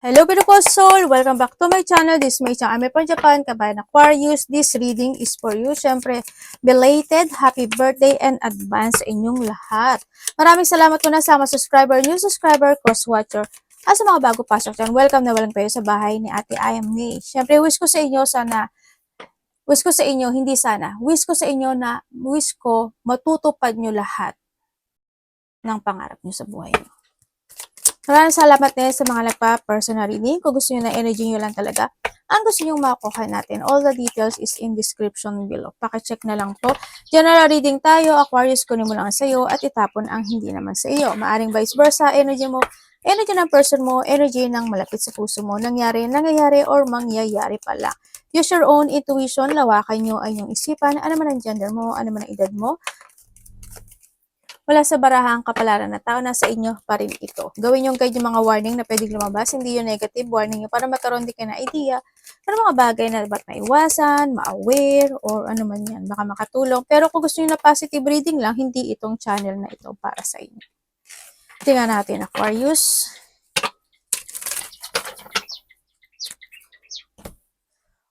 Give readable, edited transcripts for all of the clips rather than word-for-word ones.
Hello, beautiful soul! Welcome back to my channel. This is my channel. I'm from Japan, Kabayan Aquarius. This reading is for you. Siyempre, belated happy birthday and advance sa inyong lahat. Maraming salamat po na sa mga subscriber, new subscriber, cross-watcher. At sa mga bago pasok dyan, welcome na walang kayo sa bahay ni Ate I Am May. Siyempre, wish ko sa inyo wish ko matutupad nyo lahat ng pangarap nyo sa buhay nyo. Maraming salamat din sa mga nagpa-personal reading. Kung gusto nyo na energy nyo lang talaga, ang gusto nyo makuha natin. All the details is in description below. Pakicheck na lang po. General reading tayo. Aquarius, kunin mo lang sa iyo at itapon ang hindi naman sa iyo. Maaring vice versa. Energy mo, energy ng person mo, energy ng malapit sa puso mo. Nangyayari, or mangyayari pala. Use your own intuition. Lawakan nyo ay yung isipan. Ano man ang gender mo, ano man ang edad mo. Wala sa barahang kapalaran na tao, nasa inyo pa rin ito. Gawin yung guide yung mga warning na pwedeng lumabas, hindi yung negative warning yung para magkaroon din kayo na idea para mga bagay na dapat maiwasan, ma-aware, or ano man yan, baka makatulong. Pero kung gusto nyo na positive reading lang, hindi itong channel na ito para sa inyo. Tingnan natin, Aquarius.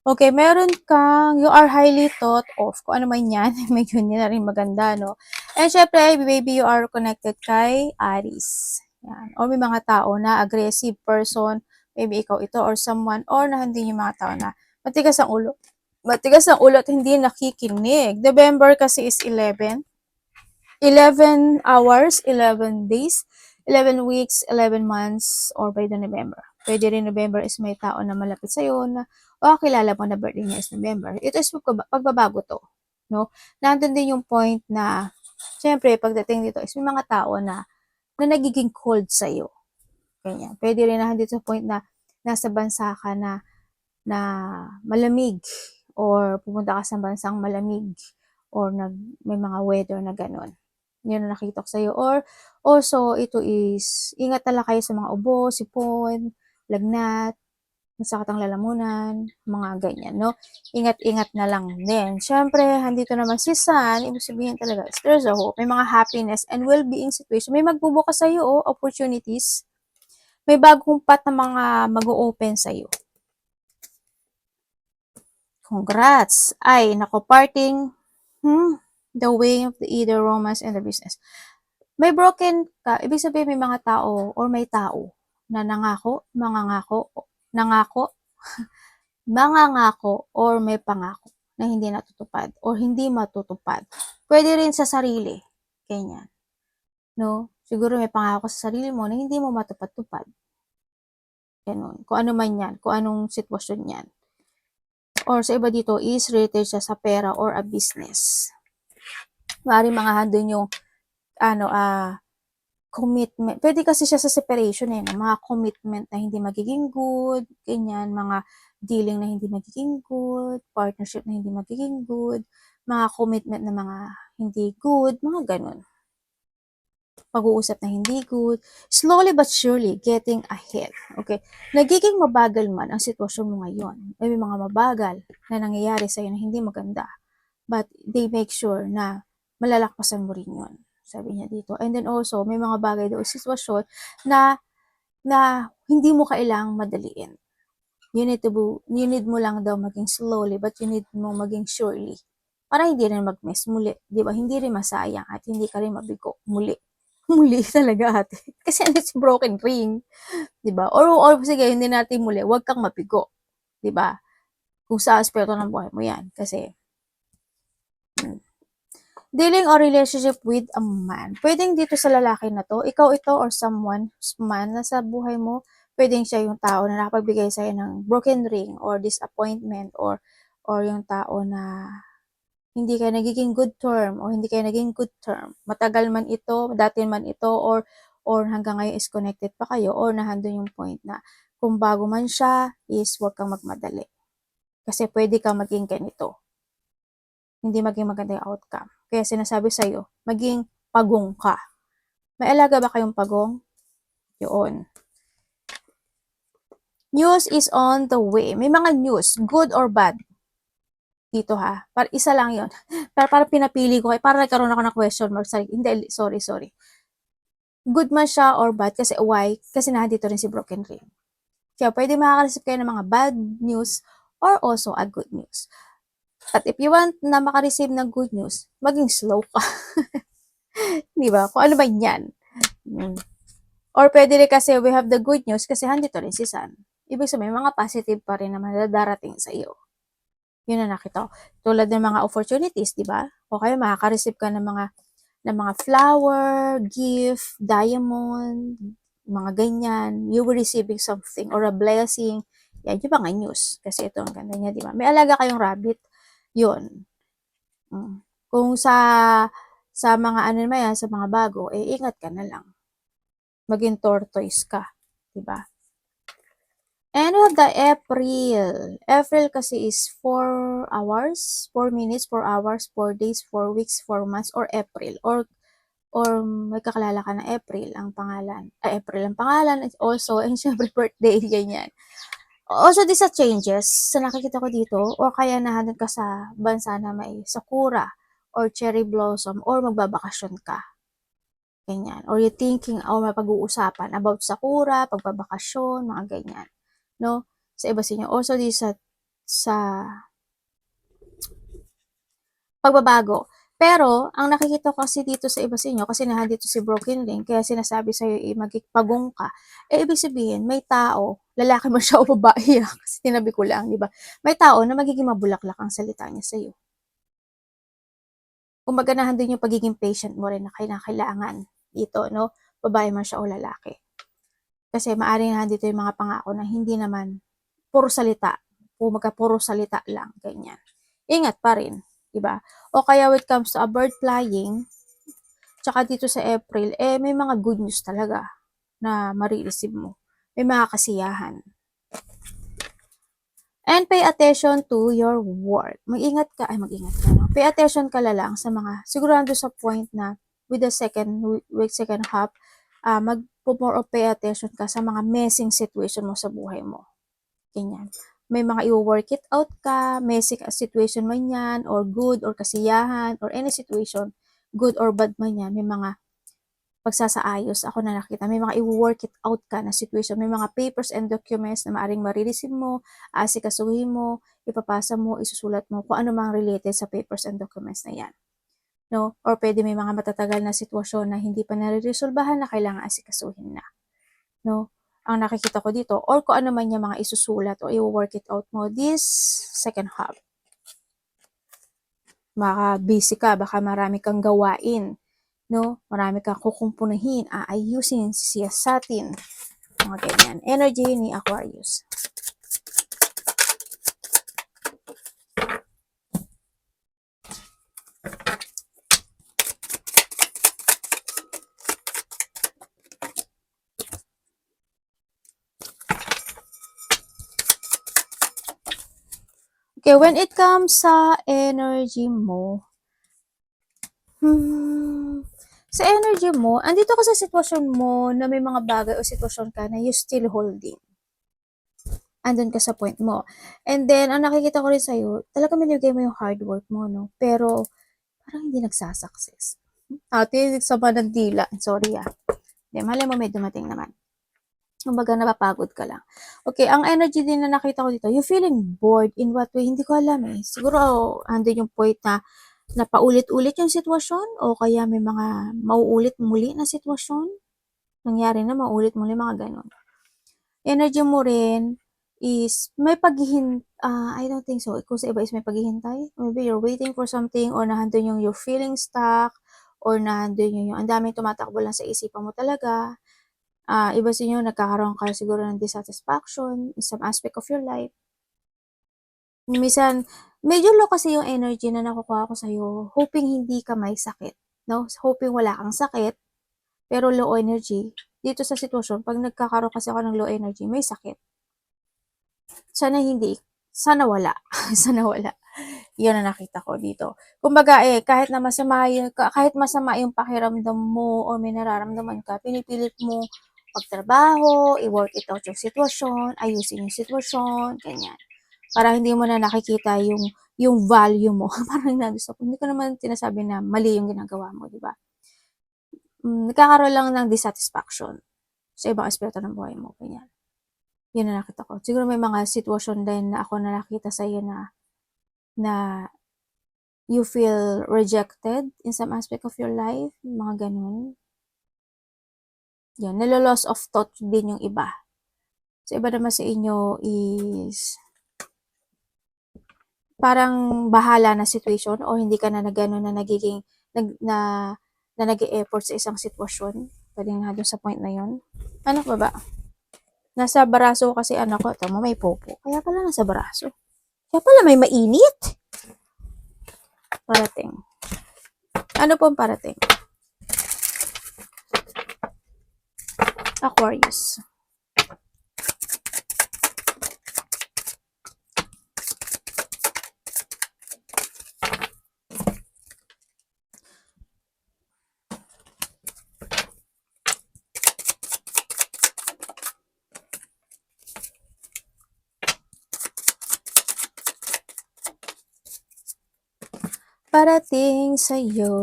Okay, meron kang, you are highly thought of. Kung ano man yan, medyo hindi na rin maganda, no? And syempre, maybe you are connected kay Aries. Yan. Or may mga tao na aggressive person, maybe ikaw ito or someone, or nahandin yung mga tao na matigas ang ulo. Matigas ang ulo at hindi nakikinig. November kasi is 11. 11 hours, 11 days, 11 weeks, 11 months, or by the November. Pwede rin November is may tao na malapit sa'yo na kilala mo na birthday niya is November. Ito is pagbabago to. No? Nandun din yung point na, syempre, pagdating dito is may mga tao na nagiging cold sa'yo. Ganyan. Pwede rin na dito sa point na nasa bansa ka na malamig or pupunta ka sa bansang malamig or may mga weather na ganun. Yun na nakita ko sa'yo. Or also, ito is, ingat talaga kayo sa mga ubo, sipon, lagnat, masakit ang lalamunan, mga ganyan, no? Ingat-ingat na lang din. Siyempre, handito naman si Sun, ibig sabihin talaga, there's a hope. May mga happiness and well-being situation. May magbubukas sa'yo, opportunities. May bagong path na mga mag-o-open sa'yo. Congrats! Ay, nako, parting, the way of the either romance and the business. May broken ka, ibig sabihin may mga tao or may tao na nangako, mangangako or may pangako na hindi natutupad or hindi matutupad. Pwede rin sa sarili. Ganyan. No? Siguro may pangako sa sarili mo na hindi mo matupad-tupad. Ganun. Kung ano man yan, kung anong sitwasyon yan. Or sa iba dito is related siya sa pera or a business. Maaaring mga handon yung commitment. Pwede kasi siya sa separation mga commitment na hindi magiging good, ganyan, mga dealing na hindi magiging good, partnership na hindi magiging good, mga commitment na mga hindi good, mga ganun. Pag-uusap na hindi good, slowly but surely getting ahead. Okay? Nagiging mabagal man ang sitwasyon mo ngayon. May mga mabagal na nangyayari sa'yo na hindi maganda. But they make sure na malalakpasan mo rin yun. Sabi niya dito. And then also, may mga bagay daw, sitwasyon na hindi mo kailangang madaliin. You need mo lang daw maging slowly, but you need mo maging surely. Para hindi rin mag-mess muli. Di ba? Hindi rin masayang at hindi ka rin mabigo muli. Muli talaga ate. Kasi ano si broken ring. Di ba? Or sige, hindi natin muli. Huwag kang mabigo. Di ba? Kung sa aspeto ng buhay mo yan. Kasi, dealing or relationship with a man. Pwedeng dito sa lalaki na to, ikaw ito or someone, man, na sa buhay mo, pwedeng siya yung tao na nakapagbigay sa'yo ng broken ring or disappointment or yung tao na hindi kayo nagiging good term o hindi kayo naging good term. Matagal man ito, dati man ito, or hanggang ngayon is connected pa kayo or nahandun yung point na kung bago man siya is huwag kang magmadali. Kasi pwede kang maging ganito. Hindi maging maganda yung outcome. Kaya sinasabi sa'yo, maging pagong ka. May alaga ba kayong pagong? Yun. News is on the way. May mga news, good or bad. Dito ha. Isa lang yun. Para pinapili ko. Para nagkaroon ako ng question mark. Hindi, sorry. Good man siya or bad. Kasi why? Kasi nandito rin si broken ring. Kaya pwede makaka-receive kayo ng mga bad news or also a good news. At if you want na maka-receive ng good news, maging slow ka. Di ba? Kung ano ba yan? Or pwede rin kasi we have the good news kasi handito rin si Sun. Ibig sabihin, mga positive pa rin naman na darating sa iyo. Yun na nakita ko. Tulad ng mga opportunities, di ba? O kaya makaka-receive ka ng mga flower, gift, diamond, mga ganyan. You will receiving something or a blessing. Yan, yung mga news. Kasi ito ang ganda niya, di ba? May alaga kayong rabbit. Yun. Kung sa mga ano naman yan, sa mga bago, eh ingat ka na lang. Maging tortoise ka. Di ba? And we have the April. April kasi is 4 hours, 4 minutes, 4 hours, 4 days, 4 weeks, 4 months, or April. Or may kakalala ka na April ang pangalan. April ang pangalan. Also, and syempre birthday, ganyan. Also, this sa changes, sa nakikita ko dito, o kaya nahanap ka sa bansa na may sakura, or cherry blossom, or magbabakasyon ka. Ganyan. Or you thinking, or mapag-uusapan about sakura, pagbabakasyon, mga ganyan. No? Sa iba sa inyo. Also, di sa pagbabago. Pero, ang nakikita ko kasi dito sa iba sa inyo, kasi nandito si Broken Link, kaya sinasabi sa'yo, magpagong ka, eh, ibig sabihin, may tao, lalaki man siya o babae, kasi tinabi ko lang, di ba? May tao na magiging mabulaklak ang salita niya sa'yo. Kumbaga nandun yung pagiging patient mo rin na kailangan dito, no? Babae man siya o lalaki. Kasi maaaring nandito yung mga pangako na hindi naman puro salita. Puro salita lang, ganyan. Ingat pa rin, diba? O kaya when it comes to a bird flying, tsaka dito sa April, eh may mga good news talaga na marireceive mo. May mga kasiyahan. And pay attention to your work. Mag-ingat ka, no? Pay attention ka lang sa mga, sigurado sa point na with the second half, more of pay attention ka sa mga messing situation mo sa buhay mo. Ganyan. May mga i-work it out ka, messy situation man yan, or good, or kasiyahan, or any situation, good or bad man yan, may mga pagsasaayos ako na nakita. May mga i-work it out ka na situation. May mga papers and documents na maaring marireceive mo, asikasuhin mo, ipapasa mo, isusulat mo, kung ano mang related sa papers and documents na yan. No? Or pwede may mga matatagal na sitwasyon na hindi pa nare-resolbahan na kailangan asikasuhin na. No? Ang nakikita ko dito, or kung ano man yung mga isusulat o i-work it out mo this second half. Baka busy ka, baka marami kang gawain, no? Marami kang kukumpunahin, aayusin, siyasatin, mga ganyan. Energy ni Aquarius. Okay, when it comes sa energy mo, sa energy mo, andito ka sa sitwasyon mo na may mga bagay o sitwasyon ka na you still holding. Andun ka sa point mo. And then, ang nakikita ko rin sa'yo, talaga minigay mo yung hard work mo, no? Pero, parang hindi nagsasucess. Ate, sama ng dila. Sorry Hindi, malay mo may dumating naman. Kumbaga, napapagod ka lang. Okay, ang energy din na nakita ko dito, you feeling bored in what way? Hindi ko alam eh. Siguro, andun yung point na paulit-ulit yung sitwasyon o kaya may mga mauulit muli na sitwasyon. Nangyari na mauulit muli, mga ganon. Energy mo rin is may I don't think so. Kung sa iba is may paghihintay. Maybe you're waiting for something or nahandun yung you're feeling stuck or nahandun yung ang daming tumatakbo lang sa isipan mo talaga. Iba sa inyo, nagkakaroon ka siguro ng dissatisfaction in some aspect of your life. Minsan, medyo low kasi yung energy na nakukuha ko sa'yo, hoping hindi ka may sakit, no? Hoping wala kang sakit, pero low energy. Dito sa sitwasyon, pag nagkakaroon kasi ako ng low energy, may sakit. Sana hindi. Sana wala. Sana wala. Yun ang nakita ko dito. Kumbaga kahit masama yung pakiramdam mo o may nararamdaman ka, pinipilit mo pagtrabaho, i-work it out yung sitwasyon, ayusin yung sitwasyon, ganyan. Para hindi mo na nakikita yung value mo. Parang nagusto ko. Hindi ko naman sinasabi na mali yung ginagawa mo, di ba? Nagkakaroon lang ng dissatisfaction sa ibang aspeto ng buhay mo, ganyan. Yun na nakita ko. Siguro may mga sitwasyon din na ako na nakita sa'yo na you feel rejected in some aspect of your life, mga ganun. Yan, nalo-loss of thought din yung iba. So, iba naman sa inyo is parang bahala na situation o hindi ka na gano'n na nagiging na nag-e-effort sa isang sitwasyon. Pwedeng na doon sa point na yun. Ano pa ba? Nasa baraso kasi anak ko. Tama, may popo. Kaya pala nasa baraso. Kaya pala may mainit. Parating. Ano pong parating? Aquarius. Parating sa'yo.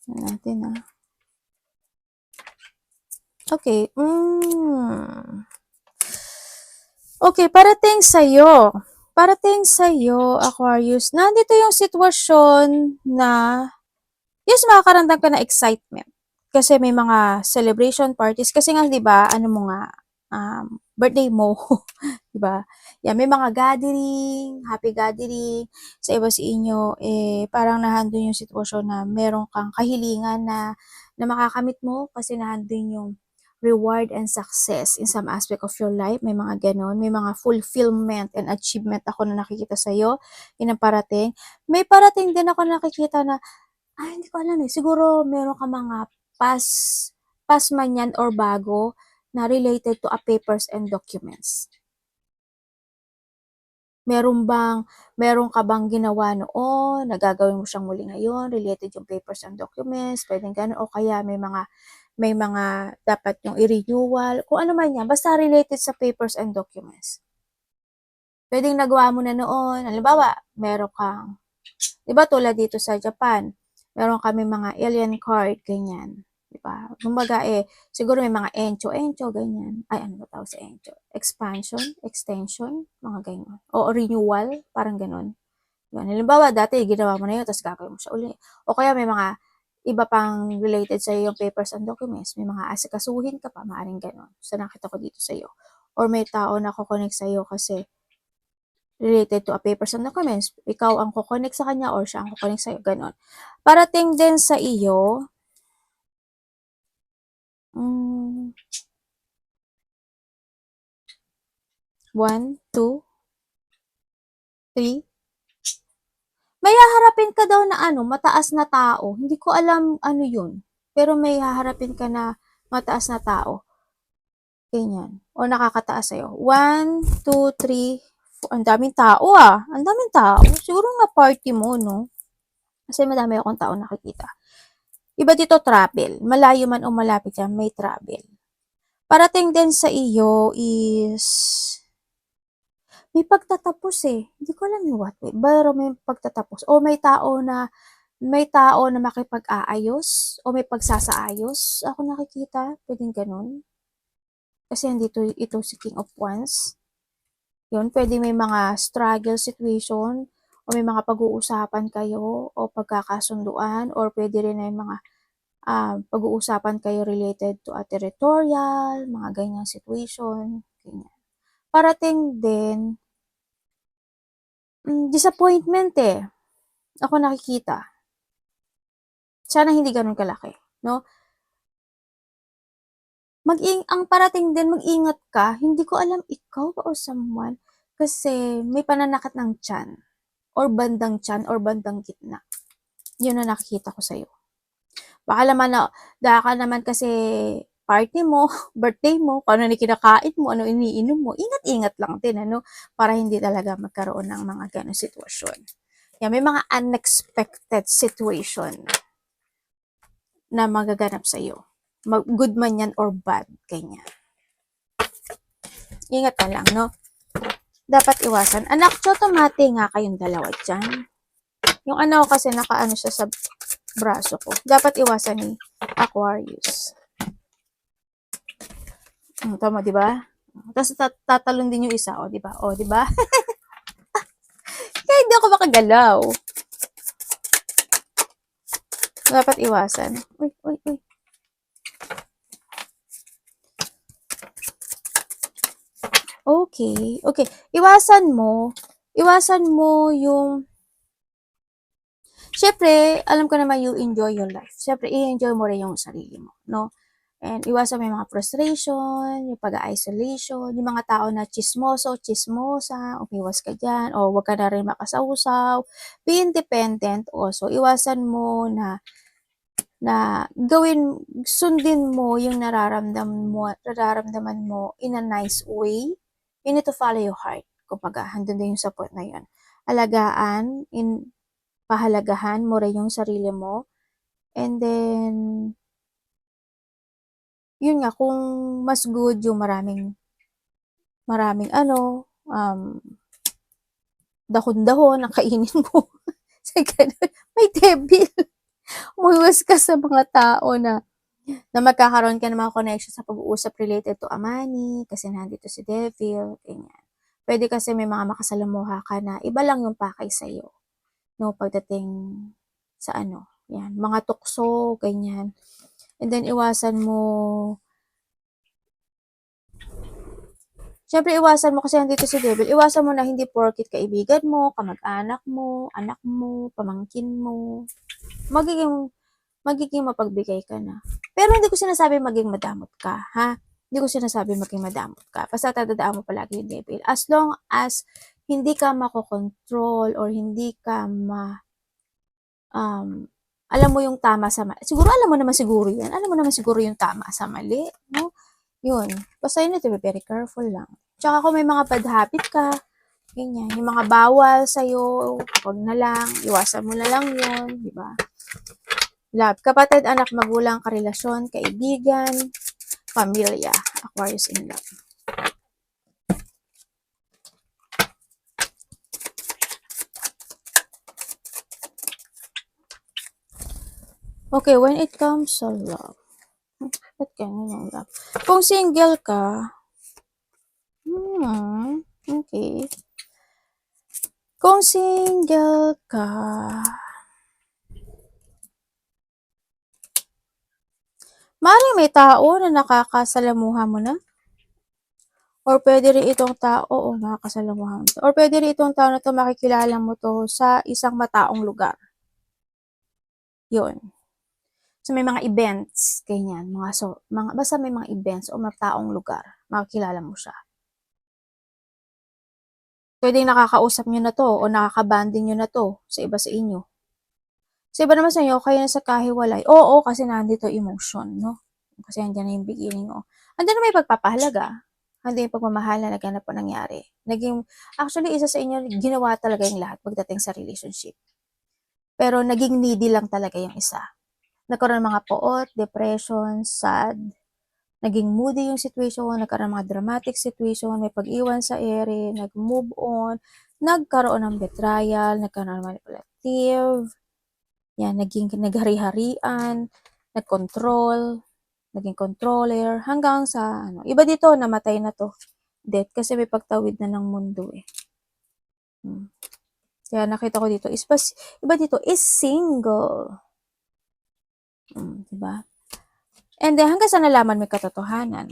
Natin Okay. Okay, parating sa'yo. Parating sa'yo, Aquarius. Nandito yung sitwasyon na yes, makakaramdam ka na excitement. Kasi may mga celebration parties. Kasi nga, di ba, ano mo nga, birthday mo. di ba? Yan, may mga gathering, happy gathering. Sa iba sa inyo, parang nahandun yung sitwasyon na meron kang kahilingan na makakamit mo kasi nahandun yung reward and success in some aspect of your life. May mga ganon. May mga fulfillment and achievement ako na nakikita sa'yo. Yun ang parating. May parating din ako na nakikita na hindi ko alam eh. Siguro meron ka mga past man yan or bago na related to a papers and documents. Meron ka bang ginawa noon, nagagawin mo siyang muli ngayon, related yung papers and documents, pwedeng gano'n, o kaya may mga dapat yung i-renewal, kung ano man yan, basta related sa papers and documents. Pwedeng nagawa mo na noon, halimbawa, meron kang, di ba tulad dito sa Japan, meron kami mga alien card, ganyan. Diba? Kumbaga siguro may mga encho, ganyan. Ay, ano ba tawag sa encho? Expansion, extension, mga ganyan. O renewal, parang ganon. Yan. Halimbawa, dati ginawa mo na yun, tapos gagawin mo siya uli. O kaya may mga iba pang related sa yung papers and documents. May mga asikasuhin ka pa, maaaring ganon. So, nakita ko dito sa iyo. Or may tao na kukonek sa iyo kasi related to a papers and documents. Ikaw ang kukonek sa kanya or siya ang kukonek sa iyo. Ganon. Parating din sa iyo, 1, 2, 3. May haharapin ka daw na mataas na tao. Hindi ko alam ano yun. Pero may haharapin ka na mataas na tao. Ganyan. O nakakataas sa'yo. 1, 2, 3, 4. Ang daming tao Ang daming tao. Siguro nga party mo, no? Kasi madami akong tao nakikita. Iba dito travel. Malayo man o malapit yan, may travel. Parating din sa iyo is may pagtatapos Hindi ko alam yung what way. Pero may pagtatapos. O may tao na makipag-aayos o may pagsasaayos. Ako nakikita. Pwedeng ganun. Kasi andito ito si King of Wands. Yun, pwede may mga struggle situation o may mga pag-uusapan kayo o pagkakasunduan or pwede rin na yung mga pag-uusapan kayo related to a territorial, mga ganyang situation. Ganyan. Parating din, disappointment ako nakikita. Sana hindi ganun kalaki, no? Ang parating din, mag-ingat ka. Hindi ko alam ikaw ba o someone kasi may pananakit ng tiyan or bandang tiyan or bandang gitna. Yun na nakikita ko sa'yo. Baka naman kasi party mo, birthday mo, kung ano kinakain mo, ano iniinom mo. Ingat-ingat lang din, para hindi talaga magkaroon ng mga ganong sitwasyon. Yan, may mga unexpected situation na magaganap sa'yo. Good man yan or bad, ganyan. Ingat ka lang, no? Dapat iwasan. Anak, chotomate nga kayong dalawa dyan. Yung kasi nakaano siya sa braso ko. Dapat iwasan ni Aquarius. Tama, di ba? Tapos tatalon din yung isa, o, di ba? O, di ba? Kaya hindi ako makagalaw. Dapat iwasan. Uy, uy, uy. Okay. Okay. Iwasan mo yung, syempre, alam ko naman you enjoy your life. Syempre, i-enjoy mo rin yung sarili mo, no? And iwasan mo yung mga frustration, yung pag-isolation, yung mga tao na chismoso, chismosa, umiwas ka dyan, o wag ka na rin makasawsaw. Be independent also. Iwasan mo na sundin mo yung nararamdaman mo in a nice way. You need to follow your heart. Kumbaga, handun din yung support na yun. Pahalagahan mo rin yung sarili mo. And then, yun nga, kung mas good yung maraming dahon-dahon ang kainin mo. May devil. Umiwas ka sa mga tao na magkakaroon ka ng mga connection sa pag-uusap related to money, kasi nandito si devil, ganyan. Pwede kasi may mga makasalamuha ka na iba lang yung pakay sa'yo, no, pagdating sa yan, mga tukso, ganyan. And then, syempre, iwasan mo kasi nandito si devil, iwasan mo na hindi porkit kaibigan mo, kamag-anak mo, anak mo, pamangkin mo, magiging mapagbigay ka na. Pero hindi ko sinasabi maging madamot ka, ha? Hindi ko sinasabi maging madamot ka. Basta tatandaan mo palagi yung devil. As long as hindi ka makokontrol or hindi ka alam mo yung tama sa mali. Siguro alam mo naman siguro yan. Alam mo naman siguro yung tama sa mali, no? Yun. Basta you need to be very careful lang. Tsaka kung may mga bad habit ka, ganyan, yung mga bawal sa'yo, huwag na lang, iwasan mo na lang yun, di ba? Love, kapatid, anak, magulang, karelasyon, kaibigan, pamilya, Aquarius in love. Okay, when it comes to love, ba't ganyan yung love? Kung single ka, okay. Kung single ka, maaaring may tao na nakakasalamuha mo na. Or pwede rin itong tao, nakakasalamuha mo to. Or pwede rin itong tao na to, makikilala mo to sa isang mataong lugar. Yun. So, may mga events, ganyan. Basta may mga events o mataong lugar, makikilala mo siya. Pwede nakakausap nyo na to o nakakabanding nyo na to sa iba sa inyo. Sa iba naman sa inyo, kayo na sa kahiwalay. Oo, kasi nandito emotion, no? Kasi andyan na yung beginning, andyan na may pagpapahalaga. Andyan yung pagmamahal na naganap po nangyari. Actually, isa sa inyo, ginawa talaga yung lahat pagdating sa relationship. Pero naging needy lang talaga yung isa. Nagkaroon ng mga poot, depression, sad, naging moody yung situation, nagkaroon ng mga dramatic situation, may pag-iwan sa ere, nag-move on, nagkaroon ng betrayal, nagkaroon ng manipulative, yan, naghari-harian, nag-control, naging controller, hanggang sa, iba dito, namatay na to. Death, kasi may pagtawid na ng mundo eh. Kaya nakita ko dito, iba dito is single. Diba? And then, hanggang sa nalaman may katotohanan.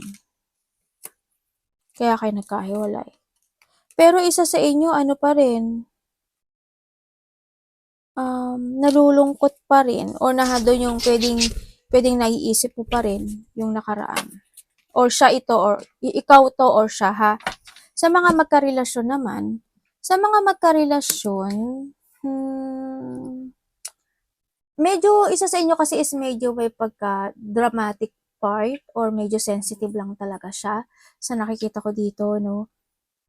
Kaya kayo nagkahiwalay. Pero isa sa inyo, pa rin, nalulungkot pa rin, o doon yung pwedeng naiisip mo pa rin yung nakaraan. Or siya ito, or ikaw to, or siya, ha? Sa mga magkarelasyon naman, medyo, isa sa inyo kasi is medyo may pagka-dramatic part, or medyo sensitive lang talaga siya. Sa nakikita ko dito, no?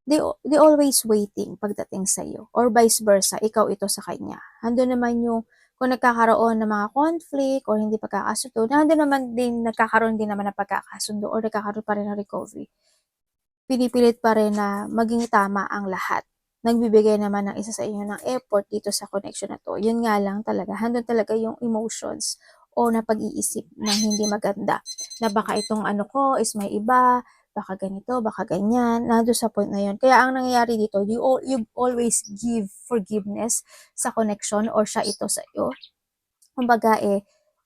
They always waiting pagdating sa iyo, or vice versa, ikaw ito sa kanya. Hando naman yung kung nagkakaroon ng mga conflict or hindi pagkakasundo, nagkakaroon din naman ng pagkakasundo or nagkakaroon pa rin ng recovery. Pinipilit pa rin na maging tama ang lahat nagbibigay naman ng isa sa inyo ng effort dito sa connection na to. Yun nga lang talaga, handun talaga yung emotions o na pag-iisip na hindi maganda. Na baka itong ano ko is may iba, baka ganito, baka ganyan. Nandun sa point na yun. Kaya ang nangyayari dito, you always give forgiveness sa connection or siya ito sa iyo. Kumbaga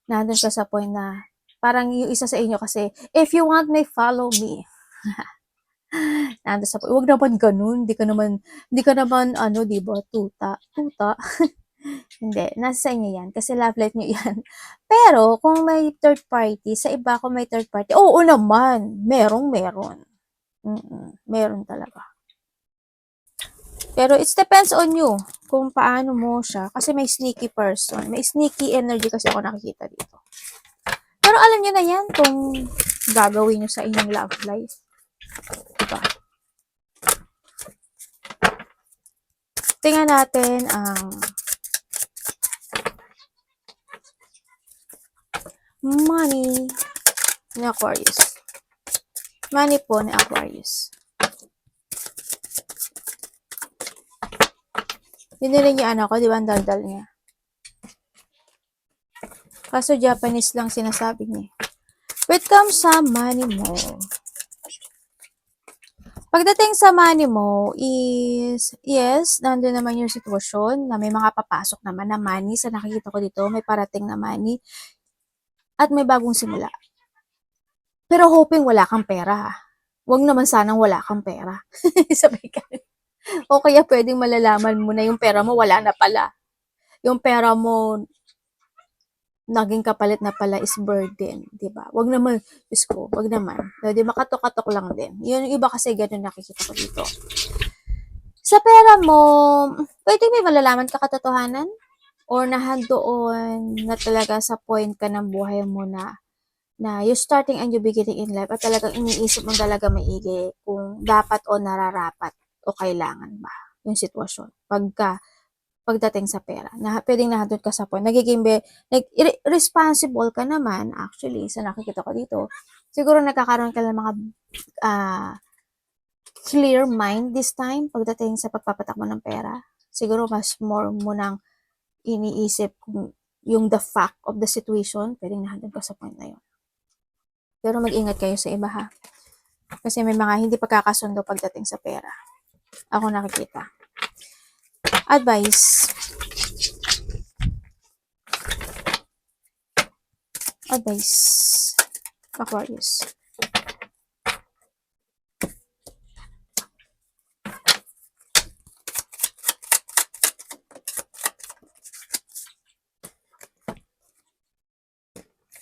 nandun ka sa point na parang yung isa sa inyo kasi, if you want me, follow me. Nandun sa point, wag naman ganun, hindi ka naman ano, di ba, tuta. Hindi, nasa sa inyo yan, kasi love life nyo yan. Pero, kung may third party, sa iba kung may third party, oo naman, meron. Meron talaga. Pero it depends on you kung paano mo siya. Kasi may sneaky person. May sneaky energy kasi ako nakikita dito. Pero alam nyo na yan kung gagawin nyo sa inyong love life. Diba? Tingnan natin ang money ni Aquarius. Money po ni Aquarius. Dinili niya ano ko, di ba ang daldal niya? Kaso Japanese lang sinasabi niya. When it comes sa money mo, pagdating sa money mo is, yes, nandun naman yung sitwasyon na may mga papasok naman na money. Sa nakikita ko dito, may parating na money at may bagong simula. Pero hoping wala kang pera. Huwag naman sanang wala kang pera. Sabay ka. O kaya pwedeng malalaman mo na yung pera mo wala na pala. Yung pera mo naging kapalit na pala is burden, 'di ba? Wag naman, Diyos ko, wag naman. Di makatok-katok lang din. Yun yung iba kasi ganun nakikita ko dito. Sa pera mo, pwede may malalaman ka katotohanan or nahandoon na talaga sa point ka ng buhay mo na you starting and you beginning in life at talagang iniisip mo talaga maigi kung dapat o nararapat o kailangan ba yung sitwasyon pagdating sa pera. Na pwedeng nahandon ka sa point. Responsible ka naman actually sa nakikita ko dito. Siguro nagkakaroon ka ng mga clear mind this time pagdating sa pagpapatakbo ng pera. Siguro mas more mo nang iniisip kung yung the fact of the situation, pwedeng nahandon ka sa point na yun. Pero mag-ingat kayo sa iba ha. Kasi may mga hindi pagkakasundo pagdating sa pera. Ako nakikita. Advice. Aquarius.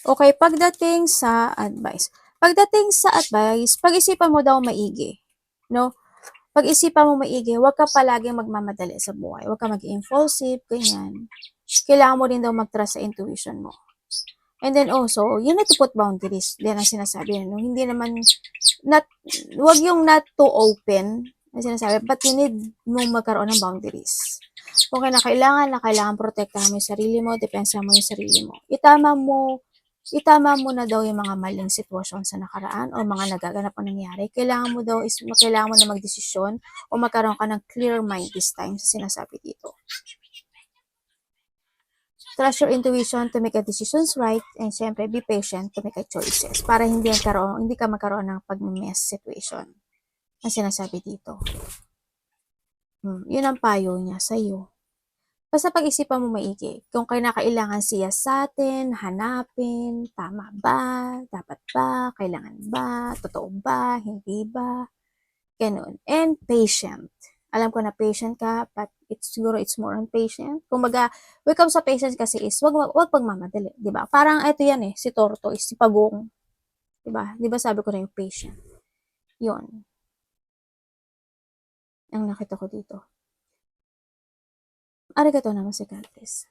Okay, pagdating sa advice. Pag-isipan mo daw maigi. No? Pag-isipan mo maigi, huwag ka palaging magmamadali sa buhay. Huwag ka mag-impulsive, ganyan. Kailangan mo rin daw mag-trust sa intuition mo. And then also, you need to put boundaries. Yan ang sinasabi. No? Hindi naman, huwag yung not too open, ang sinasabi, but you need mong magkaroon ng boundaries. Kung kailangan protektahan mo yung sarili mo, depensa mo yung sarili mo. Itama mo na daw yung mga maling sitwasyon sa nakaraan o mga nagaganap na nangyari. Kailangan mo na magdesisyon o magkaroon ka ng clear mind this time sa sinasabi dito. Trust your intuition to make a decisions right and syempre be patient to make a choices para hindi ka magkaroon ng pag-mess situation ang sinasabi dito. Yun ang payo niya sa'yo. Basta pag-isipan mo maigi, kung kailangan siya sa atin, hanapin, tama ba, dapat ba, kailangan ba, totoo ba, hindi ba, ganun. And patient. Alam ko na patient ka, but siguro it's more on patient. Kung when it comes sa patience kasi is, wag pagmamadali, di ba? Parang ito yan si tortoise, si pagong, di ba? Di ba sabi ko na yung patient. Yun. Ang nakita ko dito. Arigatou naman si Cantis.